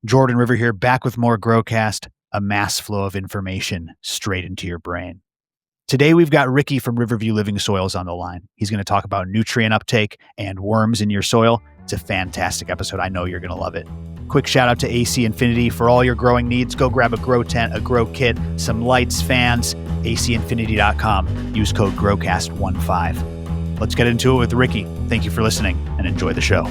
Jordan River here, back with more GrowCast, a mass flow of information straight into your brain. Today, we've got Ricky from Riverview Living Soils on the line. He's going to talk about nutrient uptake and worms in your soil. It's a fantastic episode. I know you're going to love it. Quick shout out to AC Infinity for all your growing needs. Go grab a grow tent, a grow kit, some lights, fans, acinfinity.com. Use code GrowCast15. Let's get into it with Ricky. Thank you for listening and enjoy the show.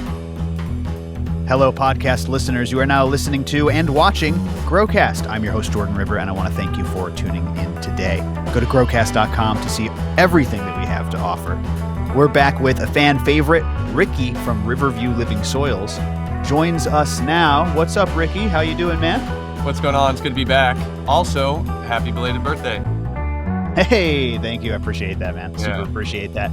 Hello, podcast listeners. You are now listening to and watching GrowCast. I'm your host, Jordan River, and I want to thank you for tuning in today. Go to growcast.com to see everything that we have to offer. We're back with a fan favorite, Ricky from Riverview Living Soils. Joins us now. What's up, Ricky? How you doing, man? What's going on? It's good to be back. Also, happy belated birthday. Hey, thank you. I appreciate that, man. Super appreciate that.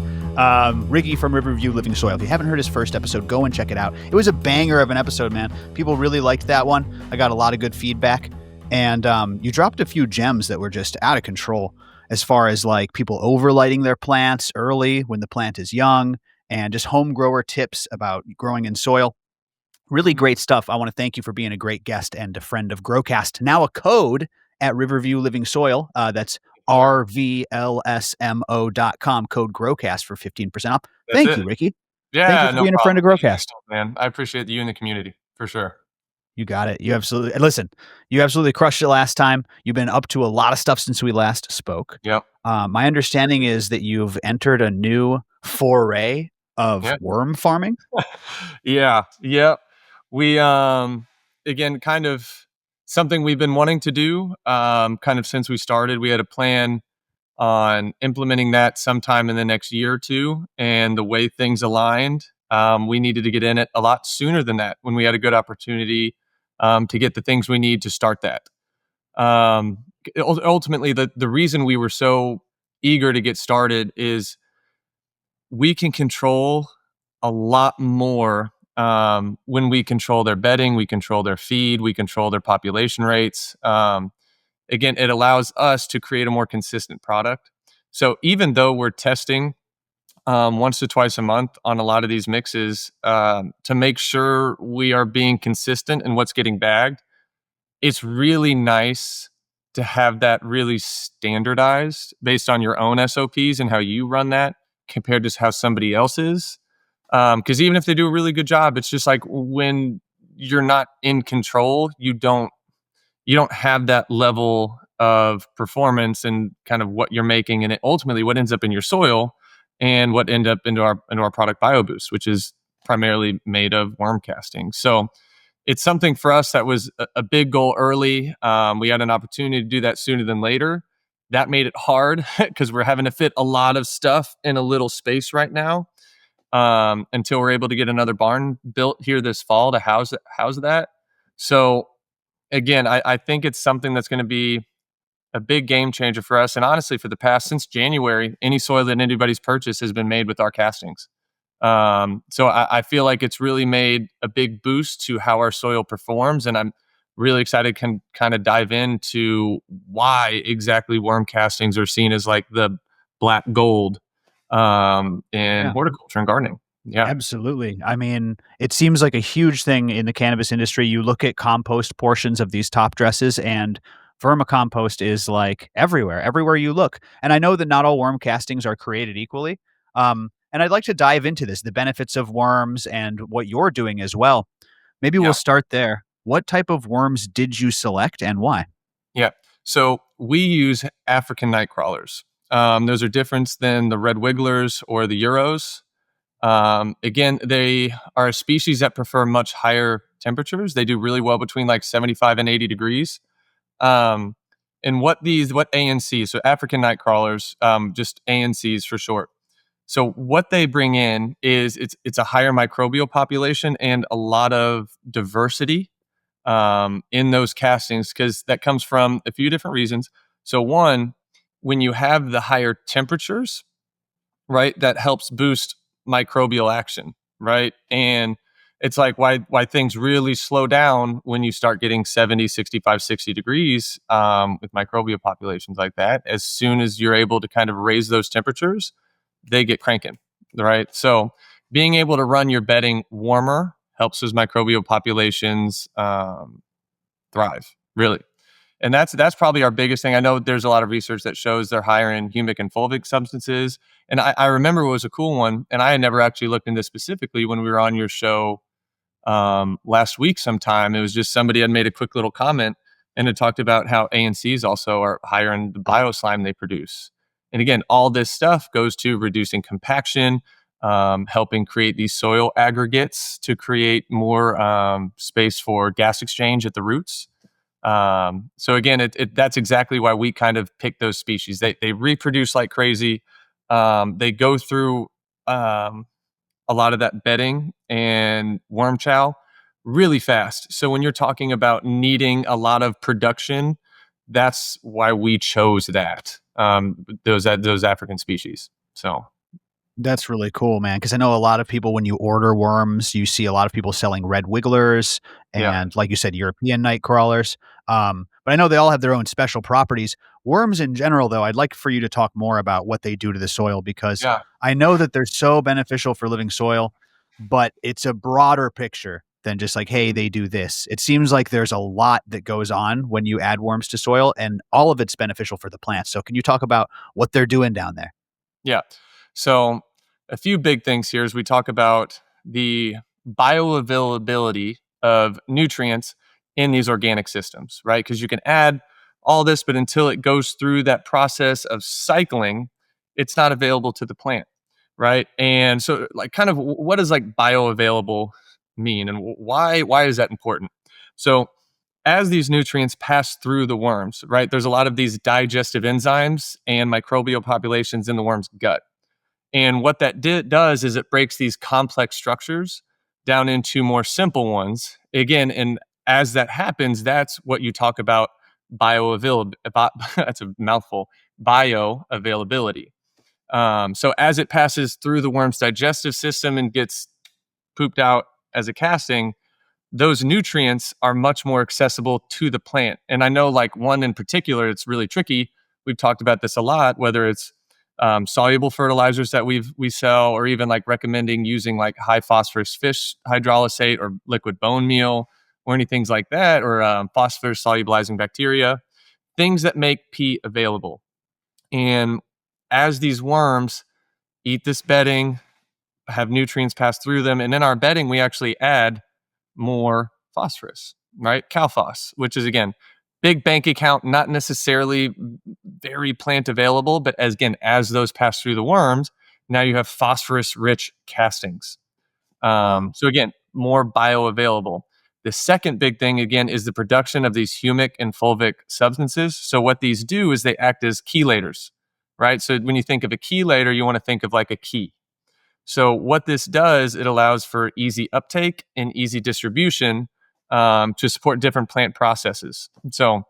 Ricky from Riverview Living Soil. If you haven't heard his first episode, go and check it out. It was a banger of an episode, man. People really liked that one. I got a lot of good feedback. And you dropped a few gems that were just out of control as far as like people overlighting their plants early when the plant is young and just home grower tips about growing in soil. Really great stuff. I want to thank you for being a great guest and a friend of GrowCast. Now a code at Riverview Living Soil. That's rvlsmo.com, code GrowCast for 15% off. Thank you, Ricky. Yeah, thank you for being a friend of GrowCast. Man, I appreciate you and the community for sure. You got it. You absolutely crushed it last time. You've been up to a lot of stuff since we last spoke. Yep. My understanding is that you've entered a new foray of worm farming. Yeah. We again, kind of something we've been wanting to do kind of since we started. We had a plan on implementing that sometime in the next year or two, and the way things aligned, we needed to get in it a lot sooner than that when we had a good opportunity to get the things we need to start that. Ultimately, the reason we were so eager to get started is we can control a lot more when we control their bedding, we control their feed, we control their population rates. Again, it allows us to create a more consistent product. So even though we're testing once to twice a month on a lot of these mixes to make sure we are being consistent in what's getting bagged, it's really nice to have that really standardized based on your own SOPs and how you run that compared to how somebody else is. Because even if they do a really good job, it's just like when you're not in control, you don't have that level of performance and kind of what you're making, and it ultimately what ends up in your soil and what end up into our product BioBoost, which is primarily made of worm castings. So it's something for us that was a big goal early. We had an opportunity to do that sooner than later. That made it hard because we're having to fit a lot of stuff in a little space right now. Until we're able to get another barn built here this fall to house that. So again, I think it's something that's going to be a big game changer for us. And honestly, since January, any soil that anybody's purchased has been made with our castings. So I feel like it's really made a big boost to how our soil performs. And I'm really excited to kind of dive into why exactly worm castings are seen as like the black gold in horticulture and gardening. Yeah, absolutely. I mean, it seems like a huge thing in the cannabis industry. You look at compost portions of these top dresses, and vermicompost is like everywhere you look. And I know that not all worm castings are created equally. And I'd like to dive into this, the benefits of worms and what you're doing as well. Maybe we'll start there. What type of worms did you select and why? Yeah. So we use African night crawlers. Those are different than the red wigglers or the Euros. Again, they are a species that prefer much higher temperatures. They do really well between like 75 and 80 degrees. And what ANCs, so African night crawlers, just ANCs for short. So what they bring in is it's a higher microbial population and a lot of diversity in those castings, because that comes from a few different reasons. So one, when you have the higher temperatures, right, that helps boost microbial action, right? And it's like why things really slow down when you start getting 70, 65, 60 degrees with microbial populations like that. As soon as you're able to kind of raise those temperatures, they get cranking, right? So being able to run your bedding warmer helps those microbial populations thrive, really. And that's probably our biggest thing. I know there's a lot of research that shows they're higher in humic and fulvic substances. And I remember it was a cool one, and I had never actually looked into specifically when we were on your show last week sometime. It was just somebody had made a quick little comment and it talked about how ANCs also are higher in the bioslime they produce. And again, all this stuff goes to reducing compaction, helping create these soil aggregates to create more space for gas exchange at the roots. So again, that's exactly why we kind of pick those species. They reproduce like crazy. They go through a lot of that bedding and worm chow really fast. So when you're talking about needing a lot of production, that's why we chose that those African species. So That's really cool, man. Because I know a lot of people, when you order worms, you see a lot of people selling red wigglers yeah, and, like you said, European night crawlers. But I know they all have their own special properties. Worms in general, though, I'd like for you to talk more about what they do to the soil because yeah. I know that they're so beneficial for living soil, but it's a broader picture than just like, hey, Mhm. they do this. It seems like there's a lot that goes on when you add worms to soil, and all of it's beneficial for the plants. So, can you talk about what they're doing down there? Yeah. So a few big things here as we talk about the bioavailability of nutrients in these organic systems, right? Because you can add all this, but until it goes through that process of cycling, it's not available to the plant, right? And so, like, kind of, what does like bioavailable mean, and why is that important? So, as these nutrients pass through the worms, right, there's a lot of these digestive enzymes and microbial populations in the worm's gut. And what that does is it breaks these complex structures down into more simple ones. Again, and as that happens, that's what you talk about bioavailability. That's a mouthful. Bioavailability. So as it passes through the worm's digestive system and gets pooped out as a casting, those nutrients are much more accessible to the plant. And I know, like, one in particular, it's really tricky. We've talked about this a lot, whether it's soluble fertilizers that we sell, or even like recommending using like high phosphorus fish hydrolysate or liquid bone meal or anything like that, or phosphorus solubilizing bacteria, things that make peat available. And as these worms eat this bedding, have nutrients pass through them, and in our bedding, we actually add more phosphorus, right? Calphos, which is again, big bank account, not necessarily very plant available, but as those pass through the worms, now you have phosphorus rich castings. Wow. So again, more bioavailable. The second big thing again is the production of these humic and fulvic substances. So what these do is they act as chelators, right? So when you think of a chelator, you want to think of like a key. So what this does, it allows for easy uptake and easy distribution to support different plant processes. So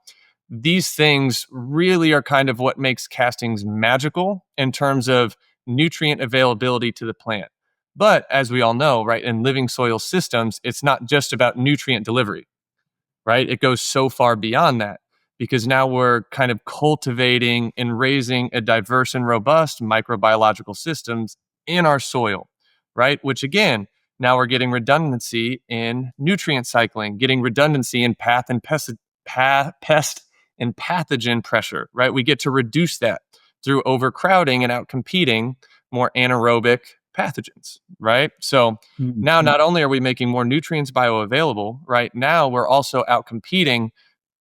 these things really are kind of what makes castings magical in terms of nutrient availability to the plant. But as we all know, right, in living soil systems, it's not just about nutrient delivery, right? It goes so far beyond that because now we're kind of cultivating and raising a diverse and robust microbiological systems in our soil, right? Which again, now we're getting redundancy in nutrient cycling, getting redundancy in pest and pathogen pressure, right? We get to reduce that through overcrowding and outcompeting more anaerobic pathogens, right? So now, Mhm. not only are we making more nutrients bioavailable, right now we're also out competing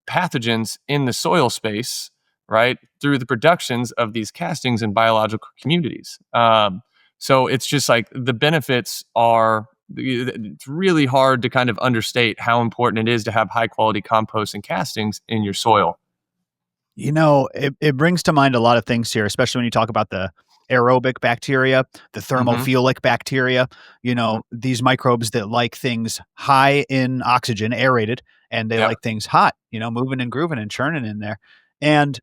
pathogens in the soil space, right, through the productions of these castings in biological communities. So it's just like the benefits are. It's really hard to kind of understate how important it is to have high quality compost and castings in your soil. You know, it brings to mind a lot of things here, especially when you talk about the aerobic bacteria, the Hmm. thermophilic bacteria, these microbes that like things high in oxygen, aerated, and they Yeah, like things hot, moving and grooving and churning in there. And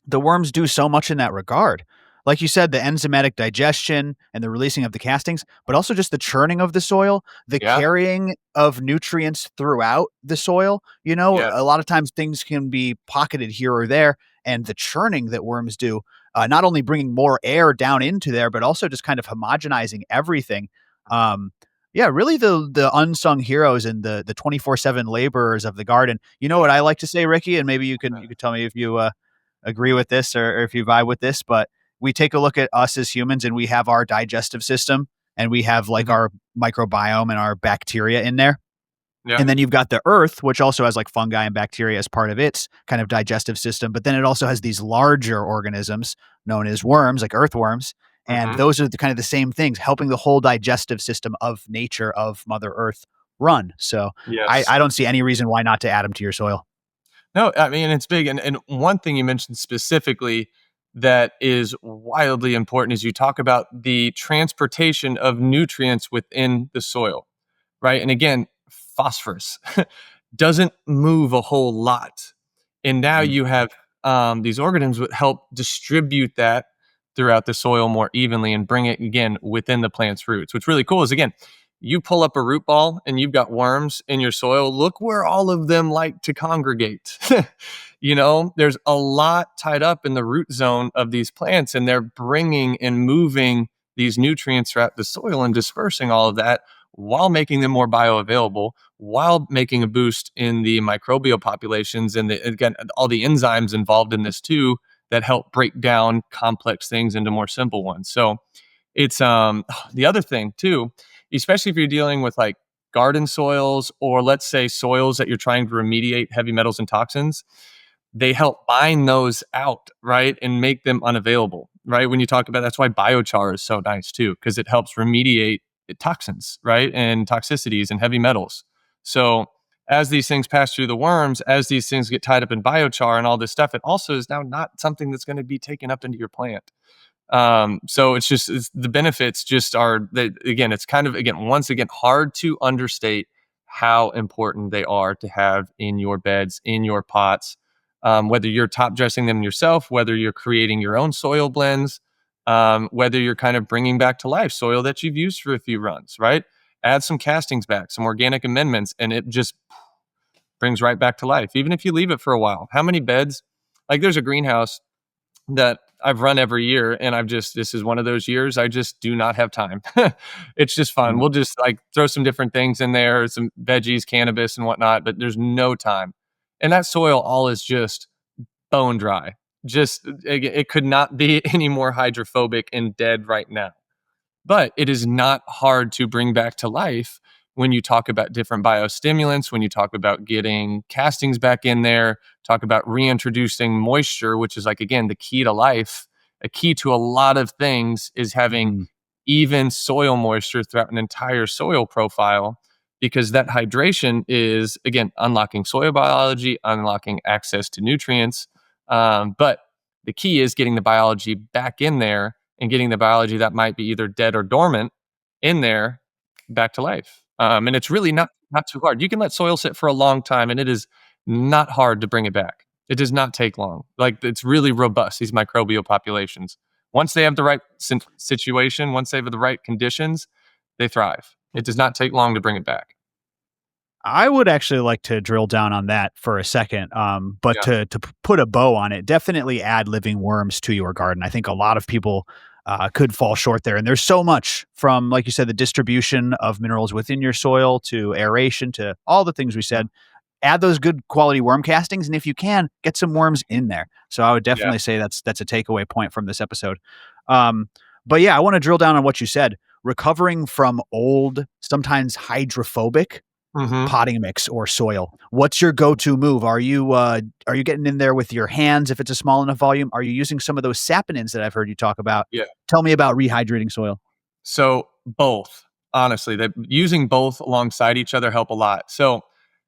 the worms do so much in that regard. Like you said, the enzymatic digestion and the releasing of the castings, but also just the churning of the soil, the yeah, carrying of nutrients throughout the soil. yeah. A lot of times things can be pocketed here or there, and the churning that worms do, not only bringing more air down into there, but also just kind of homogenizing everything. Um, Yeah, really the unsung heroes and the 24/7 laborers of the garden. You know what I like to say, Ricky, and maybe you could tell me if you agree with this or if you vibe with this, but we take a look at us as humans and we have our digestive system and we have like Mhm. our microbiome and our bacteria in there. Yeah. And then you've got the earth, which also has like fungi and bacteria as part of its kind of digestive system. But then it also has these larger organisms known as worms, like earthworms. And Hmm. those are the kind of the same things, helping the whole digestive system of nature, of Mother Earth run. So Yes. I don't see any reason why not to add them to your soil. No, I mean, it's big. And one thing you mentioned specifically that is wildly important is you talk about the transportation of nutrients within the soil, right? And again, phosphorus doesn't move a whole lot. And now Mm. you have these organisms that help distribute that throughout the soil more evenly and bring it again within the plant's roots. What's really cool is again, you pull up a root ball and you've got worms in your soil. Look where all of them like to congregate. There's a lot tied up in the root zone of these plants, and they're bringing and moving these nutrients throughout the soil and dispersing all of that while making them more bioavailable, while making a boost in the microbial populations and again all the enzymes involved in this too that help break down complex things into more simple ones. So it's the other thing too, especially if you're dealing with like garden soils or let's say soils that you're trying to remediate heavy metals and toxins, they help bind those out, right? And make them unavailable, right? When you talk about that's why biochar is so nice too, because it helps remediate toxins, right? And toxicities and heavy metals. So as these things pass through the worms, as these things get tied up in biochar and all this stuff, it also is now not something that's going to be taken up into your plant. So the benefits just are that again, it's kind of again, once again, hard to understate how important they are to have in your beds, in your pots, whether you're top dressing them yourself, whether you're creating your own soil blends, whether you're kind of bringing back to life soil that you've used for a few runs, right? Add some castings back, some organic amendments, and it just brings right back to life. Even if you leave it for a while, how many beds? Like there's a greenhouse that I've run every year, and this is one of those years I just do not have time. It's just fun. Mm. We'll just like throw some different things in there, some veggies, cannabis, and whatnot, but there's no time. And that soil all is just bone dry. Just it could not be any more hydrophobic and dead right now. But it is not hard to bring back to life when you talk about different biostimulants, when you talk about getting castings back in there, talk about reintroducing moisture, which is like, again, the key to life. A key to a lot of things is having Mm. even soil moisture throughout an entire soil profile, because that hydration is, again, unlocking soil biology, unlocking access to nutrients. But the key is getting the biology back in there and getting the biology that might be either dead or dormant in there back to life. And it's really not too hard. You can let soil sit for a long time, and it is not hard to bring it back. It does not take long. Like it's really robust. These microbial populations, once they have the right situation, once they have the right conditions, they thrive. It does not take long to bring it back. I would actually like to drill down on that for a second, but Yeah. put a bow on it, definitely add living worms to your garden. I think a lot of people could fall short there, and there's so much from, like you said, the distribution of minerals within your soil to aeration to all the things we Mhm. said. Add those good quality worm castings, and if you can, get some worms in there. So I would Yeah. definitely say that's a takeaway point from this episode. Um, but yeah, I want to drill down on what you said. Recovering from old, sometimes hydrophobic Hmm. potting mix or soil. What's your go-to move? Are you getting in there with your hands if it's a small enough volume? Are you using some of those saponins that I've heard you talk about? Yeah. Tell me about rehydrating soil. So both, honestly, that using both alongside each other help a lot. So,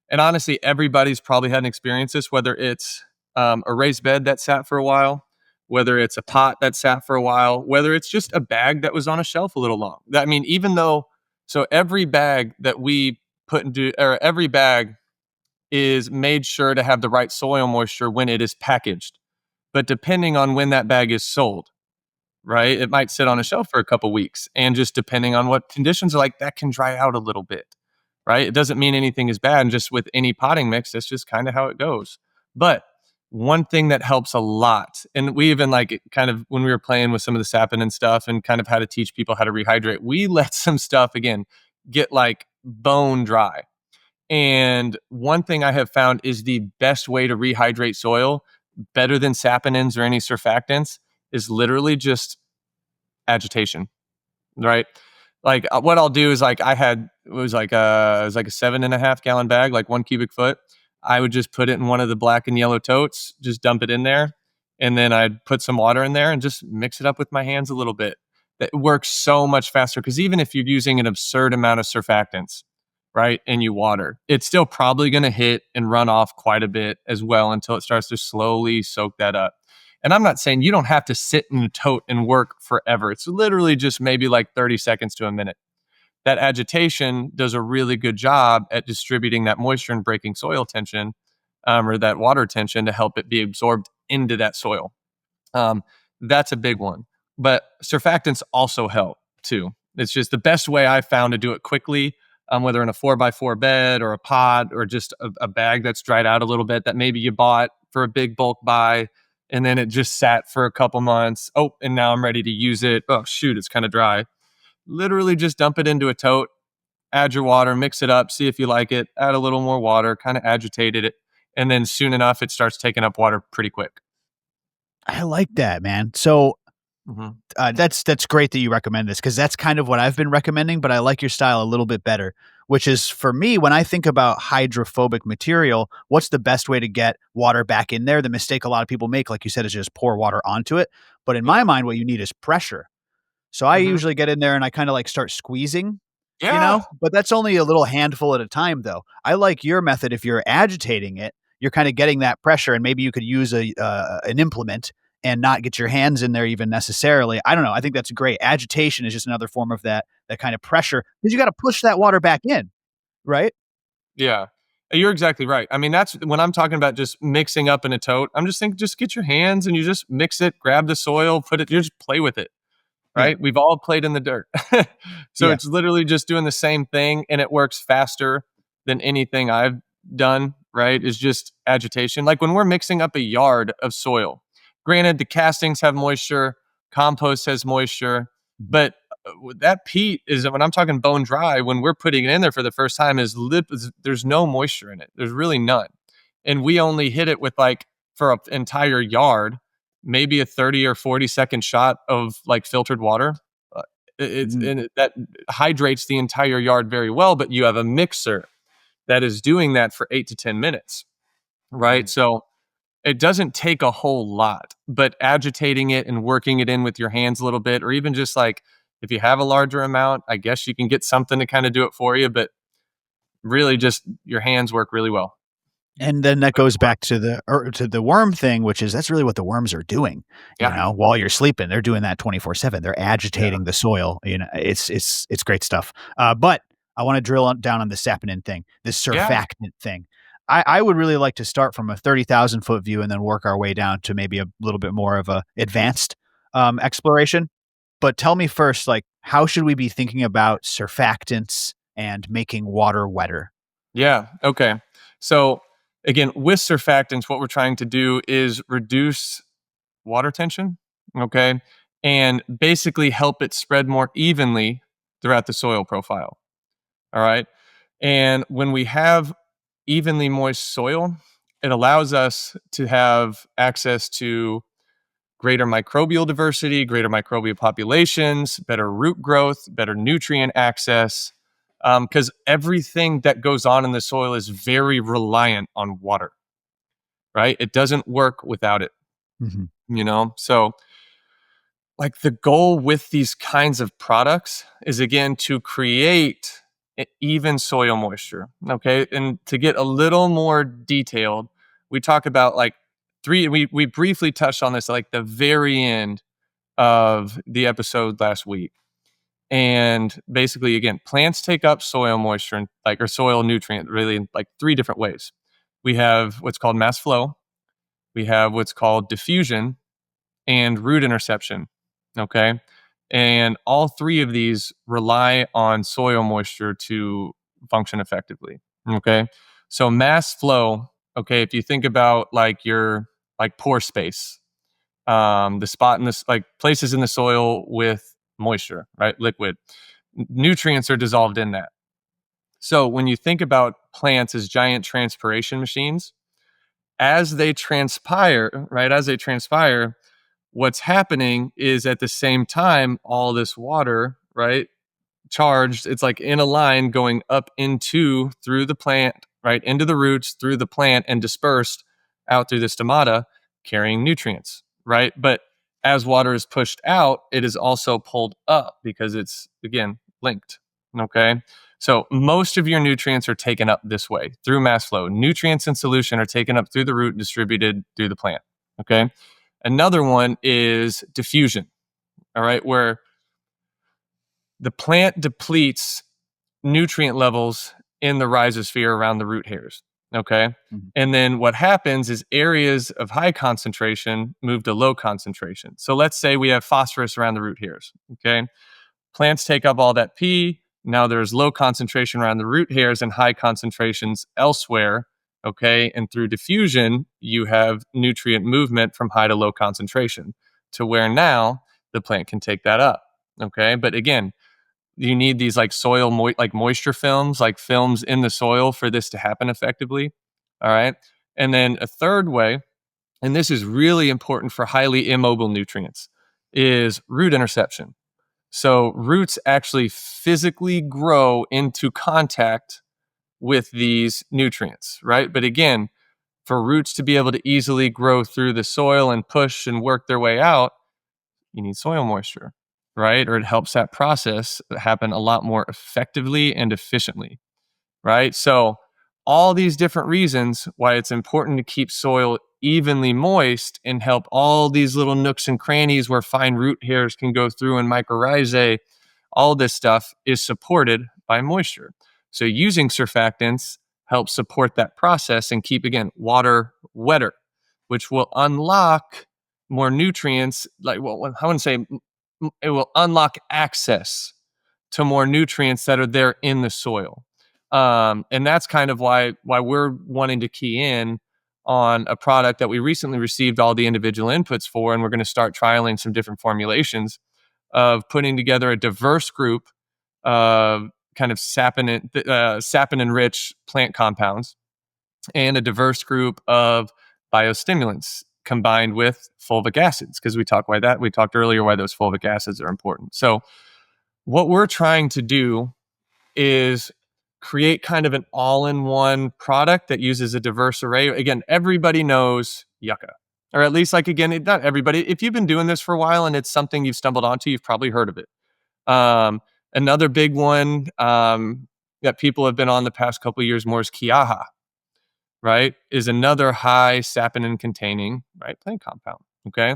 and honestly, everybody's probably had an experience this, whether it's a raised bed that sat for a while, whether it's a pot that sat for a while, whether it's just a bag that was on a shelf a little long. I mean, even though, so every bag that we put into, or every bag is made sure to have the right soil moisture when it is packaged. But depending on when that bag is sold, right? It might sit on a shelf for a couple weeks, and just depending on what conditions are like, that can dry out a little bit, right? It doesn't mean anything is bad. And just with any potting mix, that's just kind of how it goes. But one thing that helps a lot, and we even like kind of when we were playing with some of the saponin and stuff and kind of how to teach people how to rehydrate, we let some stuff again get like bone dry. And one thing I have found is the best way to rehydrate soil, better than saponins or any surfactants, is literally just agitation, right? Like what I'll do is like it was like a 7.5 gallon bag, like 1 cubic foot. I would just put it in one of the black and yellow totes, just dump it in there, and then I'd put some water in there and just mix it up with my hands a little bit. That works so much faster because even if you're using an absurd amount of surfactants, right, and you water, it's still probably going to hit and run off quite a bit as well until it starts to slowly soak that up. And I'm not saying you don't have to sit in a tote and work forever. It's literally just maybe like 30 seconds to a minute. That agitation does a really good job at distributing that moisture and breaking soil tension, or that water tension, to help it be absorbed into that soil. Um, that's a big one. But surfactants also help too. It's just the best way I've found to do it quickly, whether in a 4x4 bed or a pot or just a bag that's dried out a little bit that maybe you bought for a big bulk buy and then it just sat for a couple months. Oh, and now I'm ready to use it. Oh, shoot, it's kind of dry. Literally just dump it into a tote, add your water, mix it up, see if you like it, add a little more water, kind of agitate it. And then soon enough, it starts taking up water pretty quick. I like that, man. So Mm-hmm. that's great that you recommend this because that's kind of what I've been recommending, but I like your style a little bit better, which is for me, when I think about hydrophobic material, what's the best way to get water back in there? The mistake a lot of people make, like you said, is just pour water onto it. But in my Yeah. mind, what you need is pressure. So I Mm-hmm. usually get in there and I kind of like start squeezing, Yeah. but that's only a little handful at a time though. I like your method. If you're agitating it, you're kind of getting that pressure and maybe you could use an implement and not get your hands in there even necessarily. I don't know. I think that's great. Agitation is just another form of that kind of pressure because you got to push that water back in, right? Yeah. You're exactly right. I mean, that's when I'm talking about just mixing up in a tote. I'm just thinking, just get your hands and you just mix it, grab the soil, put it, you just play with it, Yeah. right? We've all played in the dirt. So Yeah. it's literally just doing the same thing and it works faster than anything I've done, right? Is just agitation. Like when we're mixing up a yard of soil, granted, the castings have moisture, compost has moisture, Mhm. but that peat is when I'm talking bone dry, when we're putting it in there for the first time, there's no moisture in it. There's really none. And we only hit it with like for an entire yard, maybe a 30 or 40-second shot of like filtered water. Uh, Mhm. that hydrates the entire yard very well, but you have a mixer that is doing that for 8 to 10 minutes, right? Mhm. So it doesn't take a whole lot, but agitating it and working it in with your hands a little bit, or even just like if you have a larger amount, I guess you can get something to kind of do it for you, but really just your hands work really well. And then that goes back to the worm thing, which is that's really what the worms are doing, Yeah. while you're sleeping. They're doing that 24/7. They're Yeah. agitating the soil. It's great stuff. But I want to drill down on the saponin thing, this Yeah. surfactant thing. I would really like to start from a 30,000-foot view and then work our way down to maybe a little bit more of a advanced exploration. But tell me first, like, how should we be thinking about surfactants and making water wetter? Yeah. Okay. So again, with surfactants, what we're trying to do is reduce water tension. Okay. And basically help it spread more evenly throughout the soil profile. All right. And when we have evenly moist soil, it allows us to have access to greater microbial diversity, greater microbial populations, better root growth, better nutrient access. Because everything that goes on in the soil is very reliant on water, right? It doesn't work without it, Mhm. So like the goal with these kinds of products is again to create even soil moisture. Okay. And to get a little more detailed, we talk about like we briefly touched on this at like the very end of the episode last week. And basically, again, plants take up soil moisture and like or soil nutrient really in like three different ways. We have what's called mass flow, we have what's called diffusion, and root interception. Okay. And all three of these rely on soil moisture to function effectively. Okay. So mass flow, okay, if you think about like your like pore space, the spot in this like places in the soil with moisture, right? Liquid. Nutrients are dissolved in that. So when you think about plants as giant transpiration machines, as they transpire, right, what's happening is at the same time, all this water, right, charged, it's like in a line going up into through the plant, right, into the roots, through the plant, and dispersed out through the stomata, carrying nutrients, right? But as water is pushed out, it is also pulled up because it's, again, linked. Okay. So most of your nutrients are taken up this way through mass flow. Nutrients in solution are taken up through the root and distributed through the plant. Okay. Another one is diffusion. All right. Where the plant depletes nutrient levels in the rhizosphere around the root hairs. Okay. Mhm. And then what happens is areas of high concentration move to low concentration. So let's say we have phosphorus around the root hairs. Okay. Plants take up all that P. Now there's low concentration around the root hairs and high concentrations elsewhere. Okay. And through diffusion, you have nutrient movement from high to low concentration to where now the plant can take that up. Okay. But again, you need these like like moisture films, like films in the soil for this to happen effectively. All right. And then a third way, and this is really important for highly immobile nutrients, is root interception. So roots actually physically grow into contact with these nutrients, right? But again, for roots to be able to easily grow through the soil and push and work their way out, you need soil moisture, right? Or it helps that process happen a lot more effectively and efficiently, right? So, all these different reasons why it's important to keep soil evenly moist and help all these little nooks and crannies where fine root hairs can go through and mycorrhizae, all this stuff is supported by moisture. So, using surfactants helps support that process and keep, again, water wetter, which will unlock more nutrients. Like, well, I wouldn't say it will unlock access to more nutrients that are there in the soil. And that's kind of why we're wanting to key in on a product that we recently received all the individual inputs for, and we're going to start trialing some different formulations of putting together a diverse group of kind of saponin-rich plant compounds and a diverse group of biostimulants combined with fulvic acids, because we talked earlier why those fulvic acids are important. So what we're trying to do is create kind of an all-in-one product that uses a diverse array. Again, everybody knows yucca, or at least, like, again, not everybody. If you've been doing this for a while and it's something you've stumbled onto, you've probably heard of it. Another big one that people have been on the past couple of years more is Kiaha, right? Is another high saponin containing, right, plant compound. Okay.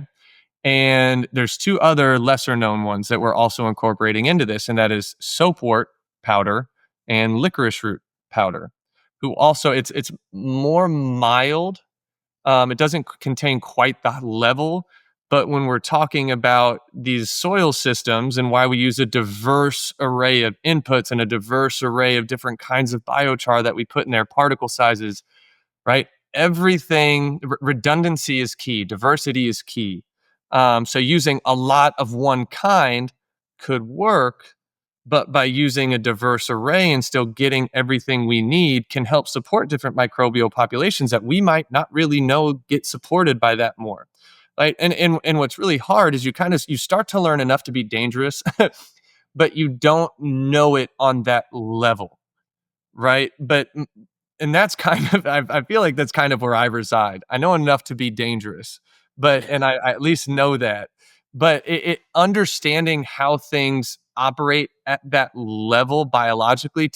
And there's two other lesser known ones that we're also incorporating into this, and that is soapwort powder and licorice root powder. Who also, it's more mild. It doesn't contain quite the level, but when we're talking about these soil systems and why we use a diverse array of inputs and a diverse array of different kinds of biochar that we put in their particle sizes, right? Everything, redundancy is key, diversity is key. So using a lot of one kind could work, but by using a diverse array and still getting everything we need can help support different microbial populations that we might not really know get supported by that more. Right. And what's really hard is you start to learn enough to be dangerous, but you don't know it on that level. Right. And that's kind of, I feel like that's kind of where I reside. I know enough to be dangerous, and I at least know that. But understanding how things operate at that level biologically,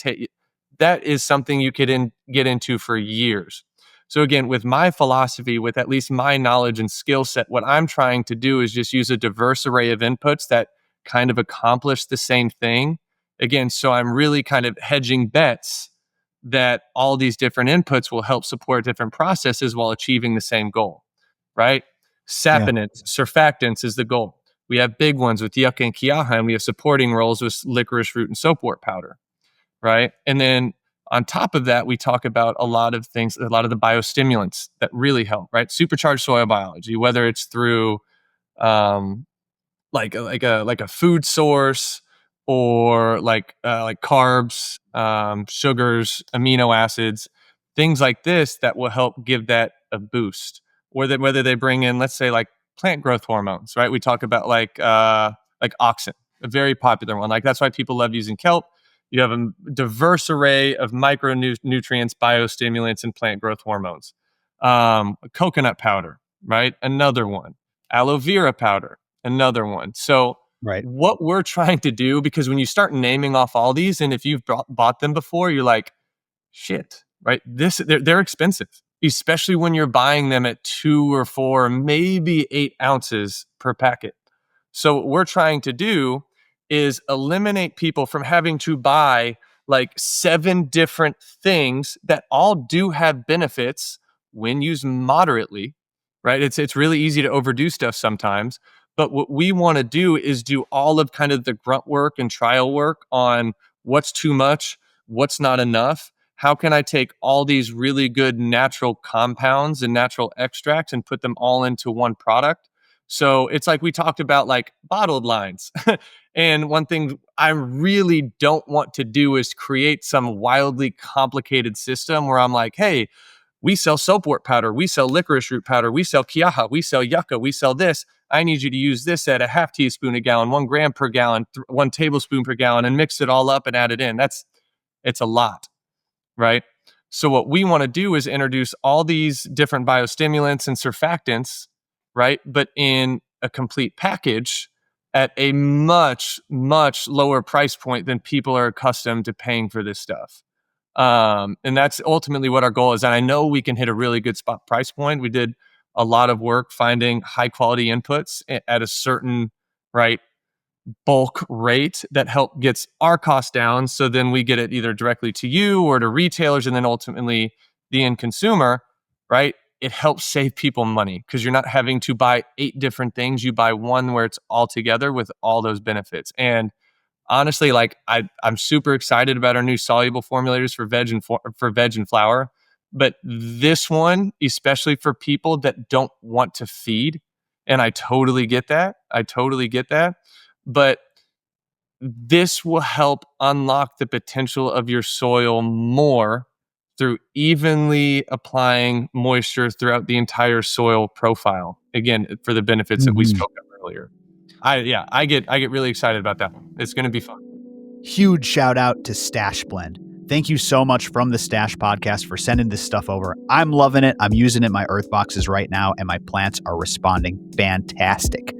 that is something you could get into for years. So again, with my philosophy, with at least my knowledge and skill set, what I'm trying to do is just use a diverse array of inputs that kind of accomplish the same thing. Again, so I'm really kind of hedging bets that all these different inputs will help support different processes while achieving the same goal, right? Yeah. Saponins, surfactants is the goal. We have big ones with yucca and kiaha, and we have supporting roles with licorice root and soapwort powder, right? And then on top of that, we talk about a lot of things, a lot of the biostimulants that really help, right? Supercharged soil biology, whether it's through like a food source or like carbs, sugars, amino acids, things like this that will help give that a boost. Or that whether they bring in, let's say, like plant growth hormones, right? We talk about like auxin, a very popular one. Like that's why people love using kelp. You have a diverse array of micronutrients, biostimulants, and plant growth hormones. Coconut powder, right? Another one. Aloe vera powder, another one. So Right. what we're trying to do, because when you start naming off all these, and if you've bought them before, you're like, shit, right? They're expensive, especially when you're buying them at 2 or 4, maybe 8 ounces per packet. So what we're trying to do is eliminate people from having to buy like 7 different things that all do have benefits when used moderately, right? It's really easy to overdo stuff sometimes. But what we want to do is do all of kind of the grunt work and trial work on what's too much, what's not enough. How can I take all these really good natural compounds and natural extracts and put them all into one product? So it's like we talked about like bottled lines. And one thing I really don't want to do is create some wildly complicated system where I'm like, hey, we sell soapwort powder, we sell licorice root powder, we sell kiaha, we sell yucca, we sell this. I need you to use this at a half teaspoon a gallon, 1 gram per gallon, 1 tablespoon per gallon, and mix it all up and add it in. It's a lot, right? So what we want to do is introduce all these different biostimulants and surfactants, right? But in a complete package at a much, much lower price point than people are accustomed to paying for this stuff. And that's ultimately what our goal is. And I know we can hit a really good spot price point. We did a lot of work finding high quality inputs at a certain, right, bulk rate that help gets our cost down. So then we get it either directly to you or to retailers and then ultimately the end consumer, right? It helps save people money because you're not having to buy 8 different things. You buy one where it's all together with all those benefits. And honestly, like I'm super excited about our new soluble formulators for veg and flour. But this one, especially for people that don't want to feed, and I totally get that. I totally get that. But this will help unlock the potential of your soil more through evenly applying moisture throughout the entire soil profile. Again, for the benefits that we spoke of earlier. I get really excited about that one. It's going to be fun. Huge shout out to Stash Blend. Thank you so much from the Stash Podcast for sending this stuff over. I'm loving it. I'm using it in my earth boxes right now, and my plants are responding fantastic.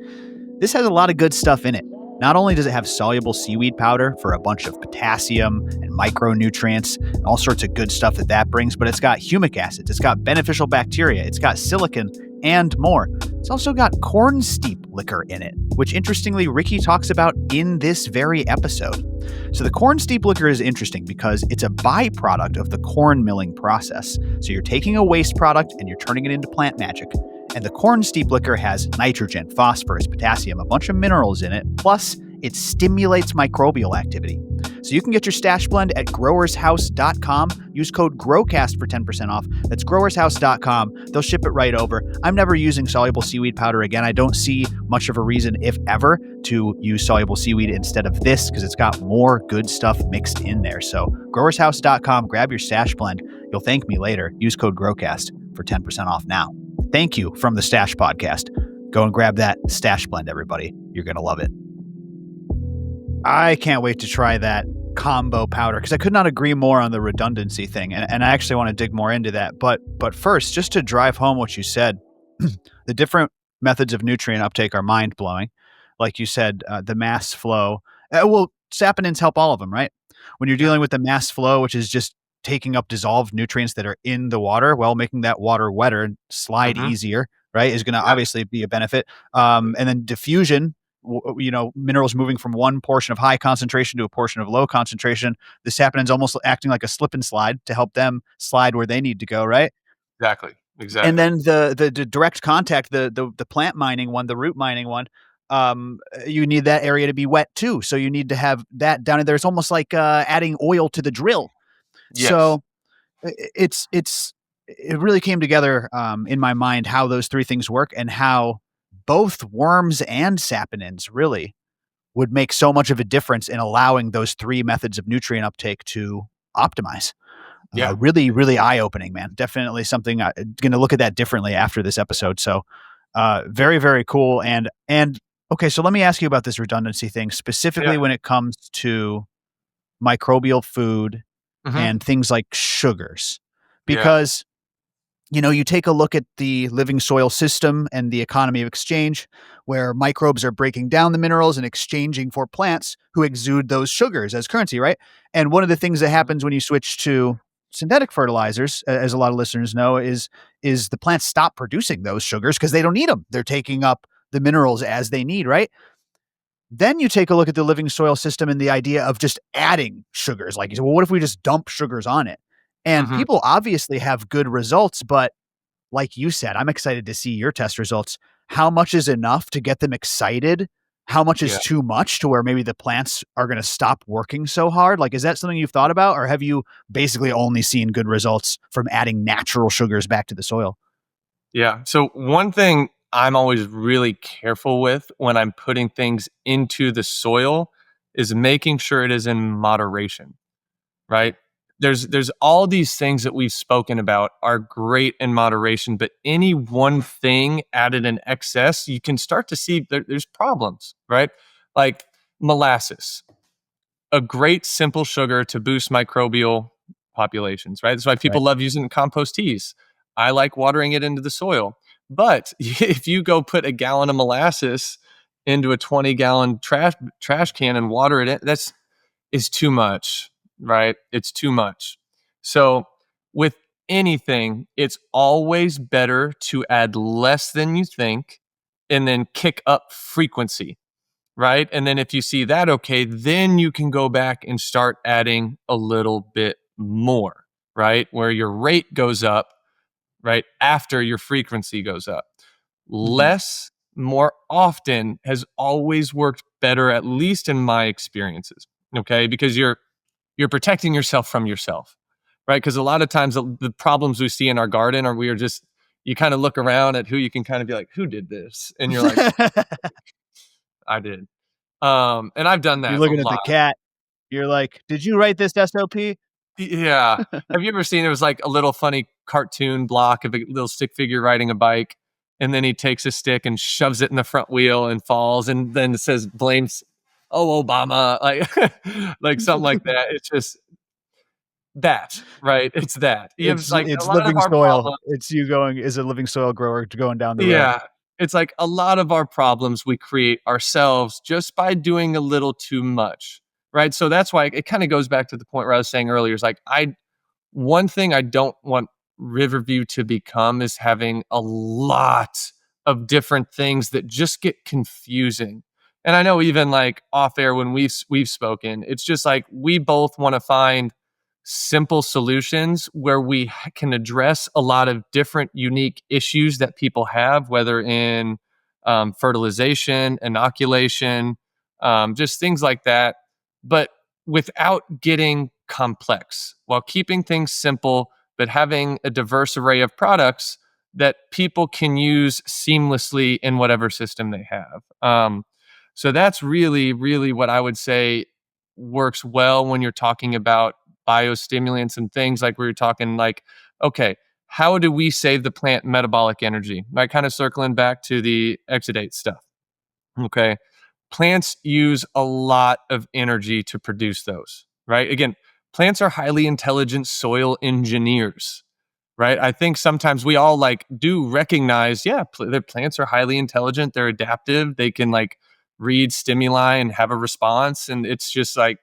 This has a lot of good stuff in it. Not only does it have soluble seaweed powder for a bunch of potassium and micronutrients and all sorts of good stuff that brings, but it's got humic acids, it's got beneficial bacteria, it's got silicon, and more. It's also got corn steep liquor in it, which interestingly Ricky talks about in this very episode. So the corn steep liquor is interesting because it's a byproduct of the corn milling process. So you're taking a waste product and you're turning it into plant magic. And the corn steep liquor has nitrogen, phosphorus, potassium, a bunch of minerals in it, plus it stimulates microbial activity. So you can get your stash blend at growershouse.com. Use code GrowCast for 10% off. That's growershouse.com. They'll ship it right over. I'm never using soluble seaweed powder again. I don't see much of a reason, if ever, to use soluble seaweed instead of this because it's got more good stuff mixed in there. So growershouse.com, grab your stash blend. You'll thank me later. Use code GrowCast for 10% off now. Thank you from the Stash Podcast. Go and grab that stash blend, everybody. You're going to love it. I can't wait to try that combo powder because I could not agree more on the redundancy thing. And I actually want to dig more into that. But first, just to drive home what you said, the different methods of nutrient uptake are mind blowing. Like you said, the mass flow. Saponins help all of them, right? When you're dealing with the mass flow, which is just taking up dissolved nutrients that are in the water, making that water wetter and slide easier, right, is going to obviously be a benefit. And then diffusion, minerals moving from one portion of high concentration to a portion of low concentration. The saponin's almost acting like a slip and slide to help them slide where they need to go, right? Exactly. And then the direct contact, the plant mining one, the root mining one, you need that area to be wet too. So you need to have that down in there. It's almost like adding oil to the drill. Yes. So it really came together in my mind how those 3 things work and how both worms and saponins really would make so much of a difference in allowing those three methods of nutrient uptake to optimize. Yeah. Really, really eye opening, man. Definitely something I'm going to look at that differently after this episode. So, very, very cool. And okay, so let me ask you about this redundancy thing Yeah. specifically when it comes to microbial food Hmm. and things like sugars, Yeah. because you take a look at the living soil system and the economy of exchange, where microbes are breaking down the minerals and exchanging for plants who exude those sugars as currency, right? And one of the things that happens when you switch to synthetic fertilizers, as a lot of listeners know, is the plants stop producing those sugars because they don't need them. They're taking up the minerals as they need, right? Then you take a look at the living soil system and the idea of just adding sugars. Like, well, what if we just dump sugars on it? And Hmm. people obviously have good results, but like you said, I'm excited to see your test results. How much is enough to get them excited? How much Yeah. is too much to where maybe the plants are going to stop working so hard? Like, is that something you've thought about? Or have you basically only seen good results from adding natural sugars back to the soil? Yeah. So one thing I'm always really careful with when I'm putting things into the soil is making sure it is in moderation, right? There's all these things that we've spoken about are great in moderation, but any one thing added in excess, you can start to see there's problems, right? Like molasses, a great simple sugar to boost microbial populations, right? That's why Right. people love using compost teas. I like watering it into the soil. But if you go put a gallon of molasses into a 20-gallon trash can and water it in, that's is too much, right? It's too much. So with anything, it's always better to add less than you think and then kick up frequency, right? And then if you see that okay, then you can go back and start adding a little bit more, right? Where your rate goes up, right? After your frequency goes up. Mhm. Less more often has always worked better, at least in my experiences. Okay. Because you're protecting yourself from yourself, right? Because a lot of times the problems we see in our garden are we are just you kind of look around at who you can kind of be like, who did this? And you're like, I did. And I've done You're that a looking at lot. the cat. You're like, did you write this SOP? Yeah. Have you ever seen it was like a little funny cartoon block of a little stick figure riding a bike, and then he takes a stick and shoves it in the front wheel and falls, and then it says blames, oh Obama, like like something like that. It's just that, right? It's that. You have like a It's lot of living our soil. problems. It's you going as a living soil grower going down the road. Yeah. It's like a lot of our problems we create ourselves just by doing a little too much. Right. So that's why it kind of goes back to the point where I was saying earlier is like, one thing I don't want Riverview to become is having a lot of different things that just get confusing. And I know even like off air when we've spoken, it's just like we both want to find simple solutions where we can address a lot of different unique issues that people have, whether in fertilization, inoculation, just things like that. But without getting complex, while keeping things simple, but having a diverse array of products that people can use seamlessly in whatever system they have. So that's really, really what I would say works well when you're talking about biostimulants and things like we were talking like, okay, how do we save the plant metabolic energy? Right, kind of circling back to the exudate stuff. Okay. Plants use a lot of energy to produce those, right? Again, plants are highly intelligent soil engineers, right? I think sometimes we all like do recognize, yeah, their plants are highly intelligent, they're adaptive, they can like read stimuli and have a response. And it's just like,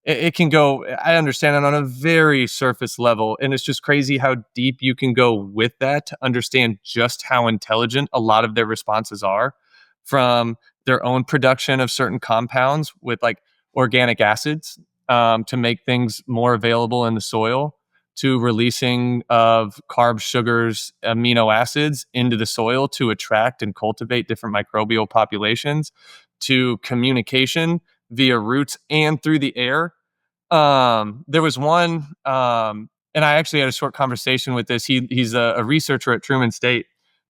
it can go, I understand it on a very surface level. And it's just crazy how deep you can go with that to understand just how intelligent a lot of their responses are, from their own production of certain compounds with like organic acids to make things more available in the soil, to releasing of carbs, sugars, amino acids into the soil to attract and cultivate different microbial populations, to communication via roots and through the air. There was one, and I actually had a short conversation with this. He's a researcher at Truman State,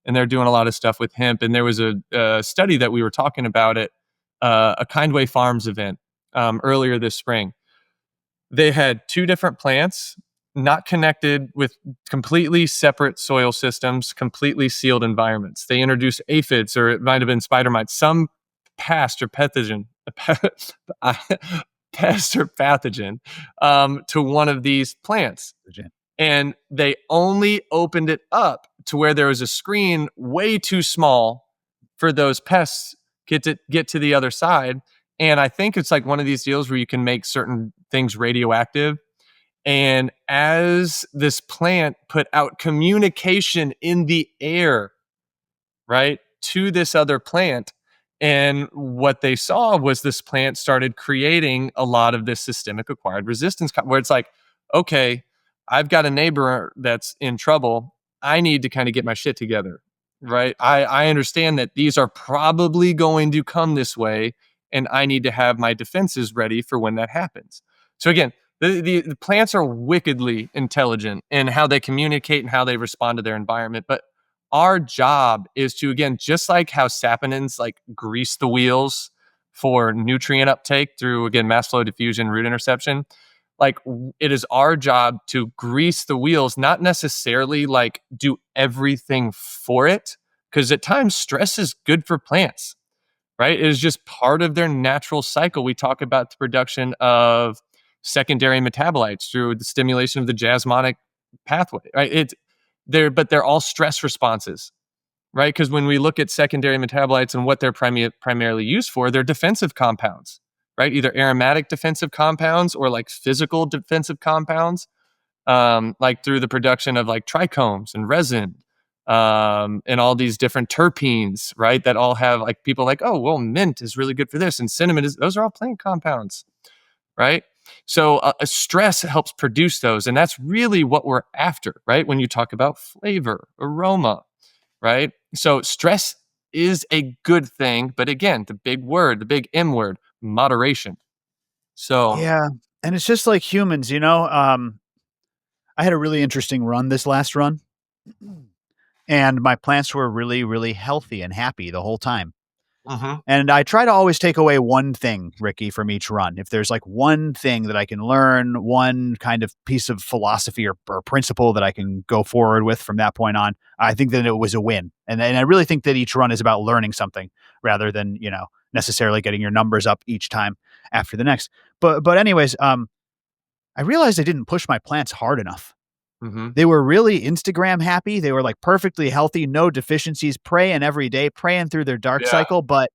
and they're doing a lot of stuff with hemp. And there was a study that we were talking about it, a Kindway Farms event earlier this spring. They had two different plants, not connected, with completely separate soil systems, completely sealed environments. They introduced aphids, or it might have been spider mites, some pest or pathogen, pest or pathogen, to one of these plants. And they only opened it up to where there was a screen way too small for those pests get to the other side. And I think it's like one of these deals where you can make certain things radioactive. And as this plant put out communication in the air, right, to this other plant, and what they saw was this plant started creating a lot of this systemic acquired resistance, where it's like, okay, I've got a neighbor that's in trouble. I need to kind of get my shit together, right? I understand that these are probably going to come this way, and I need to have my defenses ready for when that happens. So again, the plants are wickedly intelligent in how they communicate and how they respond to their environment. But our job is to, again, just like how saponins like grease the wheels for nutrient uptake through, again, mass flow diffusion, root interception, like it is our job to grease the wheels, not necessarily like do everything for it, because at times stress is good for plants, right? It is just part of their natural cycle. We talk about the production of secondary metabolites through the stimulation of the jasmonic pathway, right? But they're all stress responses, right? Because when we look at secondary metabolites and what they're primarily used for, they're defensive compounds, right? Either aromatic defensive compounds or like physical defensive compounds, like through the production of like trichomes and resin, and all these different terpenes, right? That all have like people like, oh, well, mint is really good for this, and cinnamon is, those are all plant compounds, right? So stress helps produce those. And that's really what we're after, right? When you talk about flavor, aroma, right? So stress is a good thing. But again, the big word, the big M word, moderation. So, Yeah, and it's just like humans, I had a really interesting run this last run, and my plants were really, really healthy and happy the whole time. mhm, And I try to always take away one thing, Ricky, from each run. If there's like one thing that I can learn, one kind of piece of philosophy or principle that I can go forward with from that point on, I think that it was a win. And I really think that each run is about learning something rather than, necessarily getting your numbers up each time after the next. But anyways, I realized I didn't push my plants hard enough. mhm, They were really Instagram happy. They were like perfectly healthy, no deficiencies, praying every day, praying through their dark yeah, cycle. But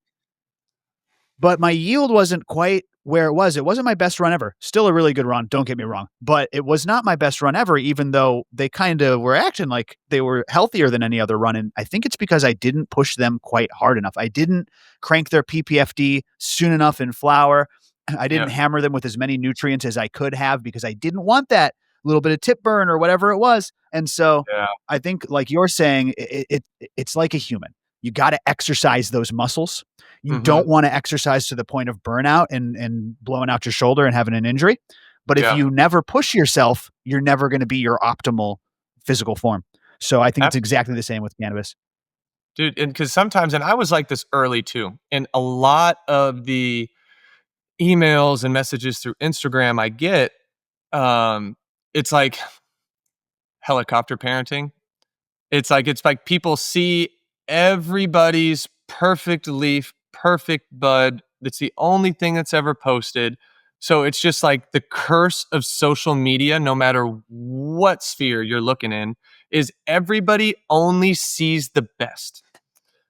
my yield wasn't quite where it was. It wasn't my best run ever. Still a really good run, don't get me wrong, but it was not my best run ever, even though they kind of were acting like they were healthier than any other run. And I think it's because I didn't push them quite hard enough. I didn't crank their PPFD soon enough in flower. I didn't yeah, hammer them with as many nutrients as I could have because I didn't want that little bit of tip burn or whatever it was. And so yeah, I think, like you're saying, it's like a human. You got to exercise those muscles. You mhm, don't want to exercise to the point of burnout and blowing out your shoulder and having an injury. But if yeah, you never push yourself, you're never going to be your optimal physical form. So I think it's absolutely. exactly the same with cannabis. Dude, and because sometimes, and I was like this early too, and a lot of the emails and messages through Instagram I get, um, it's like helicopter parenting. It's like people see everybody's perfect leaf, perfect bud. That's the only thing that's ever posted. So it's just like the curse of social media, no matter what sphere you're looking in, is everybody only sees the best.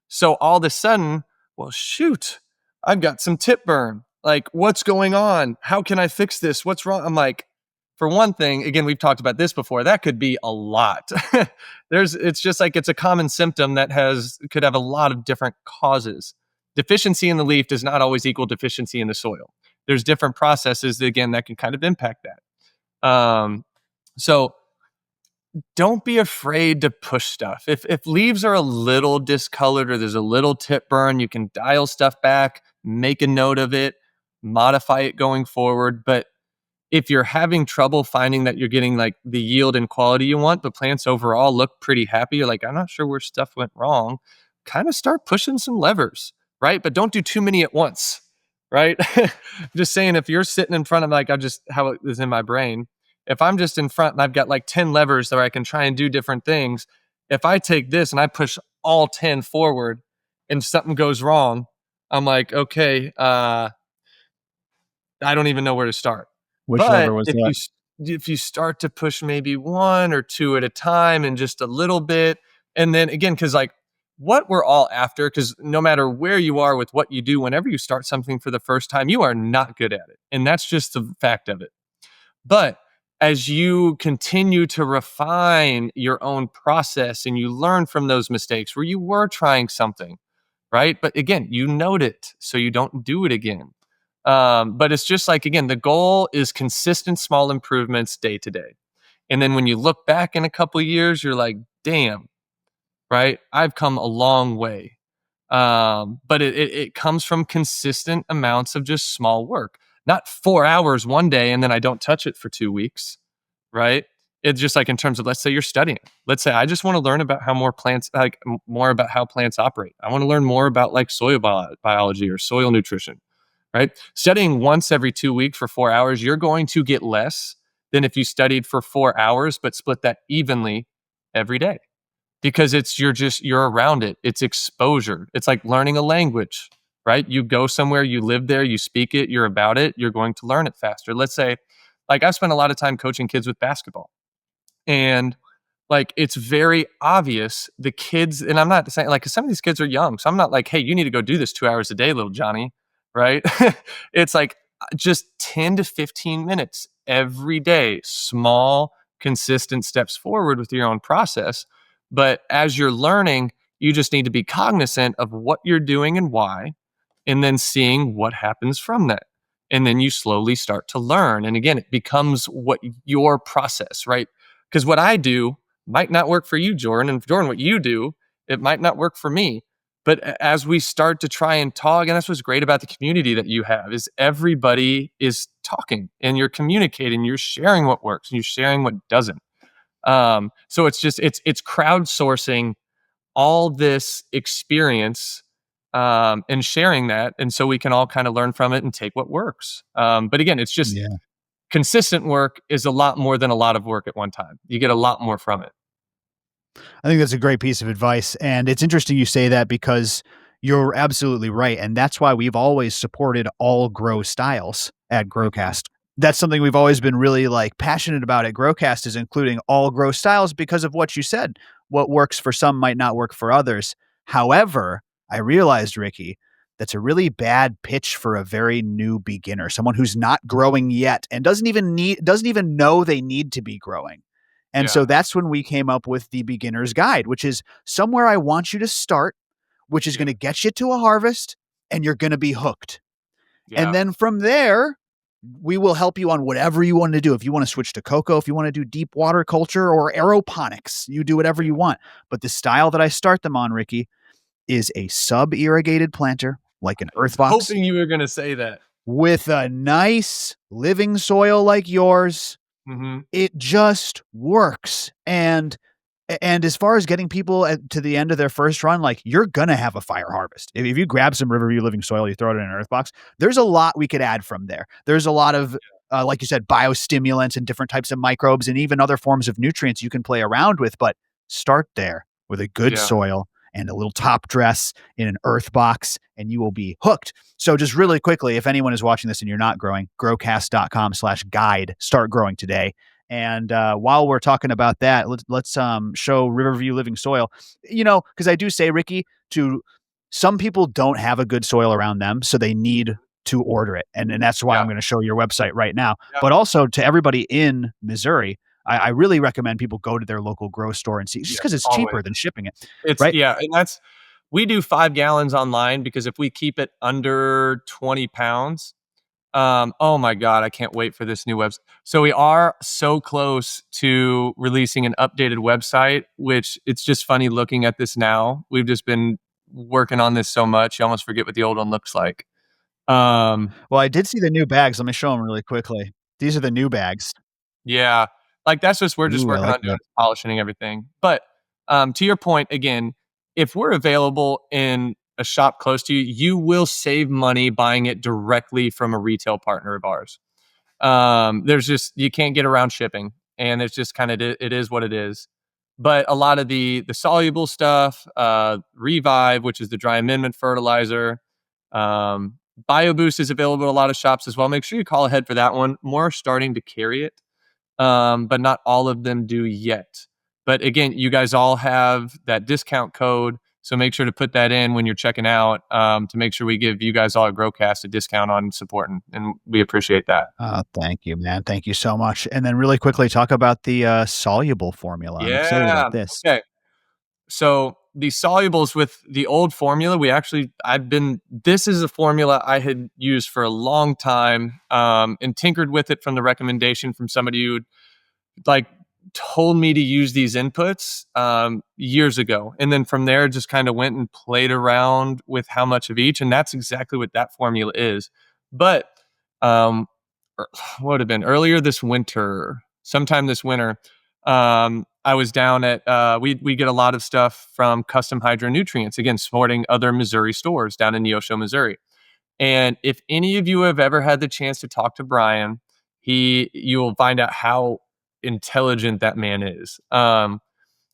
So all of a sudden, well, shoot, I've got some tip burn. Like, what's going on? How can I fix this? What's wrong? I'm like, for one thing, again, we've talked about this before. That could be a lot. It's just like it's a common symptom that could have a lot of different causes. Deficiency in the leaf does not always equal deficiency in the soil. There's different processes again that can kind of impact that. So don't be afraid to push stuff. If leaves are a little discolored or there's a little tip burn, you can dial stuff back, make a note of it, modify it going forward. But if you're having trouble finding that you're getting like the yield and quality you want, but plants overall look pretty happy, you're like, I'm not sure where stuff went wrong, kind of start pushing some levers, right? But don't do too many at once. right? Just saying, if you're sitting in front of, like, I just, how it is in my brain, if I'm just in front and I've got like 10 levers that I can try and do different things, if I take this and I push all 10 forward and something goes wrong, I'm like, okay, I don't even know where to start. Which lever But was that? if you start to push maybe one or two at a time and just a little bit, and then again, because like what we're all after, because no matter where you are with what you do, whenever you start something for the first time, you are not good at it, and that's just the fact of it. But as you continue to refine your own process and you learn from those mistakes where you were trying something, right? But again, you note it so you don't do it again. But it's just like, again, the goal is consistent small improvements day to day. And then when you look back in a couple of years, you're like, damn, right? I've come a long way. But it comes from consistent amounts of just small work, not 4 hours one day and then I don't touch it for 2 weeks, right? It's just like in terms of, let's say you're studying. Let's say I just want to learn about how more plants, like more about how plants operate. I want to learn more about like soil biology or soil nutrition, right? Studying once every 2 weeks for 4 hours, you're going to get less than if you studied for 4 hours, but split that evenly every day, because you're around it. It's exposure. It's like learning a language, right? You go somewhere, you live there, you speak it, you're about it, you're going to learn it faster. Let's say, like, I've spent a lot of time coaching kids with basketball, and like it's very obvious the kids, and I'm not saying, like, 'cause some of these kids are young, so I'm not like, hey, you need to go do this 2 hours a day, little Johnny, right? It's like just 10 to 15 minutes every day, small consistent steps forward with your own process. But as you're learning, you just need to be cognizant of what you're doing and why, and then seeing what happens from that. And then you slowly start to learn. And again, it becomes what your process, right? Because what I do might not work for you, Jordan. And Jordan, what you do, it might not work for me. But as we start to try and talk, and that's what's great about the community that you have, is everybody is talking and you're communicating, you're sharing what works and you're sharing what doesn't. So it's just it's crowdsourcing all this experience, and sharing that, and so we can all kind of learn from it and take what works. But again, it's just Yeah. consistent work is a lot more than a lot of work at one time. You get a lot more from it. I think that's a great piece of advice. And it's interesting you say that because you're absolutely right. And that's why we've always supported all grow styles at Mhm. GrowCast. That's something we've always been really like passionate about at GrowCast, is including all grow styles because of what you said. What works for some might not work for others. However, I realized, Ricky, that's a really bad pitch for a very new beginner, someone who's not growing yet and doesn't even know they need to be growing. And Yeah, so that's when we came up with the beginner's guide, which is somewhere I want you to start, which is yeah, going to get you to a harvest and you're going to be hooked. And yeah, then from there, we will help you on whatever you want to do. If you want to switch to cocoa, if you want to do deep water culture or aeroponics, you do whatever you want. But the style that I start them on, Ricky, is a sub irrigated planter, like an I was earth box, hoping you were going to say that. with a nice living soil like yours. Hmm. It just works. And as far as getting people to the end of their first run, like, you're gonna have a fire harvest. If you grab some Riverview living soil, you throw it in an earth box, there's a lot we could add from there. There's a lot of, like you said, biostimulants and different types of microbes and even other forms of nutrients you can play around with, but start there with a good Yeah, soil and a little top dress in an earth box, and you will be hooked. So just yeah, really quickly, if anyone is watching this and you're not growing, growcast.com/guide, start growing today. And while we're talking about that, let's show Riverview Living Soil. Because I do say, Ricky, to some people don't have a good soil around them, so they need to order it, and that's why I'm yeah, going to show your website right now. yeah. But also to everybody in Missouri, I really recommend people go to their local grow store and see, just Yeah, because it's always. cheaper than shipping it, It's right? yeah, and that's, we do 5 gallons online because if we keep it under 20 pounds, oh my God, I can't wait for this new website. So we are so close to releasing an updated website, which it's just funny looking at this now. We've just been working on this so much, you almost forget what the old one looks like. Um, Well, I did see the new bags. Let me show them really quickly. These are the new bags. yeah, like that's just, we're just Ooh, I working like on doing that. polishing everything. But to your point again, if we're available in a shop close to you, you will save money buying it directly from a retail partner of ours. There's just, you can't get around shipping, and it's just kind of, it is what it is. But a lot of the soluble stuff, Revive, which is the dry amendment fertilizer, BioBoost is available at a lot of shops as well. Make sure you call ahead for that one. More are starting to carry it, but not all of them do yet. But again, you guys all have that discount code, so make sure to put that in when you're checking out, to make sure we give you guys all at GrowCast a discount on supporting, and we appreciate that. Thank you, man. Thank you so much. And then really quickly, talk about the soluble formula. I'm excited Yeah. about this. Okay. So the solubles with the old formula, this is a formula I had used for a long time, and tinkered with it from the recommendation from somebody who like told me to use these inputs years ago. And then from there, just kind of went and played around with how much of each. And that's exactly what that formula is. But what would have been earlier this winter, sometime this winter, I was down at, we get a lot of stuff from Custom Hydro Nutrients, again, supporting other Missouri stores down in Neosho, Missouri. And if any of you have ever had the chance to talk to Brian, you will find out how intelligent that man is.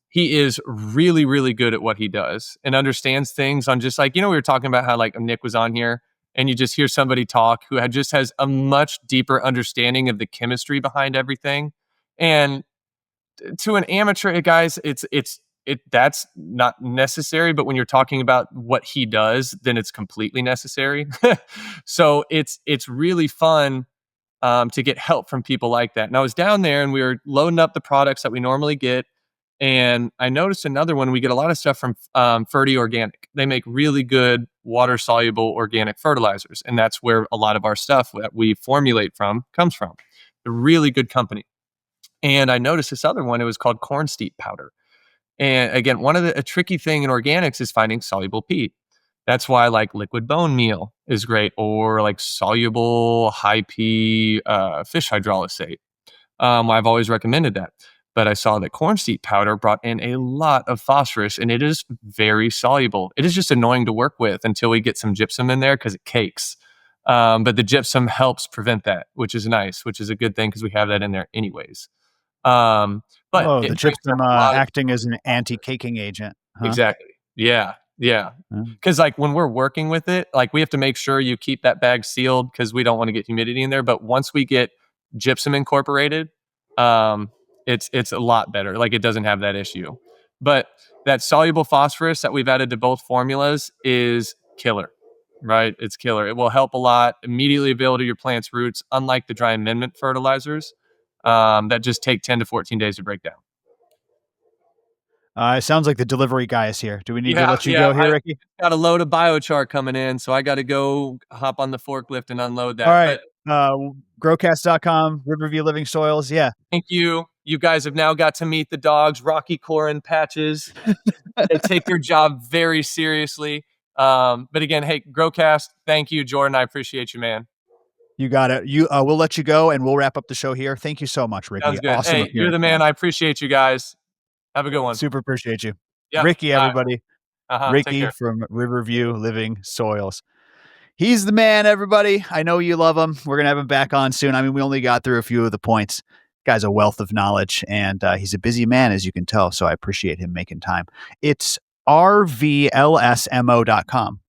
He is really, really good at what he does and understands things on just like, we were talking about how like Nick was on here, and you just hear somebody talk who just has a much deeper understanding of the chemistry behind everything. And to an amateur, guys, that's not necessary. But when you're talking about what he does, then it's completely necessary. So it's really fun to get help from people like that. And I was down there and we were loading up the products that we normally get. And I noticed another one. We get a lot of stuff from Ferdy Organic. They make really good water-soluble organic fertilizers. And that's where a lot of our stuff that we formulate from comes from. A really good company. And I noticed this other one. It was called corn steep powder. And again, a tricky thing in organics is finding soluble peat. That's why like liquid bone meal is great, or like soluble high P fish hydrolysate. I've always recommended that. But I saw that corn steep powder brought in a lot of phosphorus, and it is very soluble. It is just annoying to work with until we get some gypsum in there because it cakes. But the gypsum helps prevent that, which is nice, which is a good thing because we have that in there anyways. But the gypsum acting as an anti-caking agent. Huh? Exactly. Yeah. Because like when we're working with it, like we have to make sure you keep that bag sealed because we don't want to get humidity in there. But once we get gypsum incorporated, it's a lot better. Like it doesn't have that issue. But that soluble phosphorus that we've added to both formulas is killer, right? It's killer. It will help a lot, immediately available to your plant's roots, unlike the dry amendment fertilizers that just take 10 to 14 days to break down. It sounds like the delivery guy is here. Do we need to let you go here, Ricky? Got a load of biochar coming in, so I got to go hop on the forklift and unload that. All right. GrowCast.com, Riverview Living Soils. Yeah. Thank you. You guys have now got to meet the dogs, Rocky, Corin, Patches. They take their job very seriously. But again, hey, GrowCast, thank you, Jordan. I appreciate you, man. You got it. We'll let you go and we'll wrap up the show here. Thank you so much, Ricky. Sounds good. Awesome. Hey, you're the man. I appreciate you guys. Have a good one. Super appreciate you. Yep. Ricky, everybody. Ricky from Riverview Living Soils. He's the man, everybody. I know you love him. We're going to have him back on soon. I mean, we only got through a few of the points. Guy's a wealth of knowledge, and he's a busy man, as you can tell, so I appreciate him making time. It's rvlsmo.com,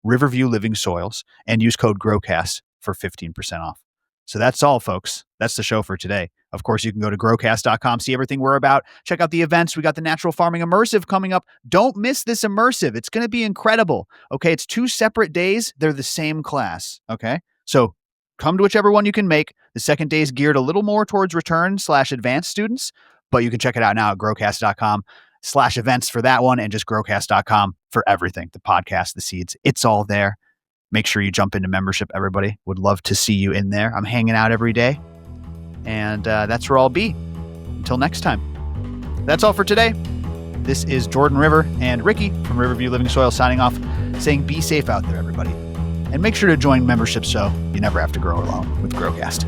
Riverview Living Soils, and use code GrowCast for 15% off. So that's all, folks. That's the show for today. Of course, you can go to growcast.com, see everything we're about. Check out the events. We got the Natural Farming Immersive coming up. Don't miss this immersive. It's going to be incredible. Okay, it's 2 separate days. They're the same class. Okay, so come to whichever one you can make. The second day is geared a little more towards return/advanced students, but you can check it out now at growcast.com/events for that one, and just growcast.com for everything. The podcast, the seeds, it's all there. Make sure you jump into membership, everybody. Would love to see you in there. I'm hanging out every day, and that's where I'll be. Until next time. That's all for today. This is Jordan River and Ricky from Riverview Living Soil signing off, saying be safe out there, everybody. And make sure to join membership so you never have to grow alone with GrowCast.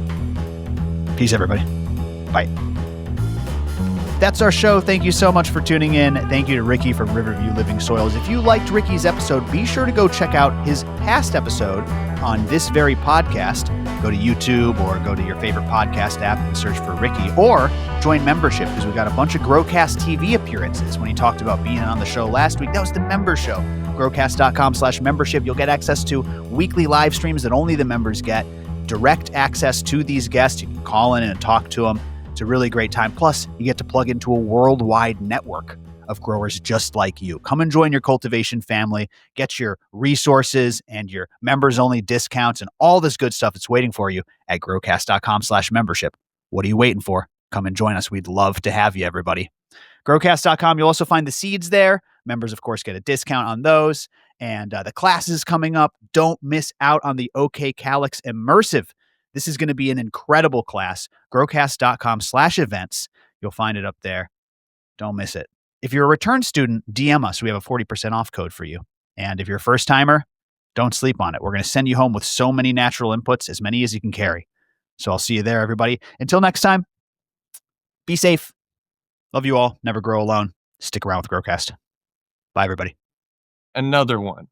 Peace, everybody. Bye. That's our show. Thank you so much for tuning in. Thank you to Ricky from Riverview Living Soils. If you liked Ricky's episode, be sure to go check out his past episode on this very podcast. Go to YouTube or go to your favorite podcast app and search for Ricky, or join membership, because we've got a bunch of GrowCast TV appearances. When he talked about being on the show last week, that was the member show. GrowCast.com/membership. You'll get access to weekly live streams that only the members get, direct access to these guests. You can call in and talk to them. It's a really great time. Plus, you get to plug into a worldwide network of growers just like you. Come and join your cultivation family. Get your resources and your members-only discounts and all this good stuff that's waiting for you at growcast.com/membership. What are you waiting for? Come and join us. We'd love to have you, everybody. Growcast.com, you'll also find the seeds there. Members, of course, get a discount on those. And the class is coming up. Don't miss out on the OK Calyx Immersive. This is going to be an incredible class. Growcast.com/events. You'll find it up there. Don't miss it. If you're a return student, DM us. We have a 40% off code for you. And if you're a first timer, don't sleep on it. We're going to send you home with so many natural inputs, as many as you can carry. So I'll see you there, everybody. Until next time, be safe. Love you all. Never grow alone. Stick around with GrowCast. Bye, everybody. Another one.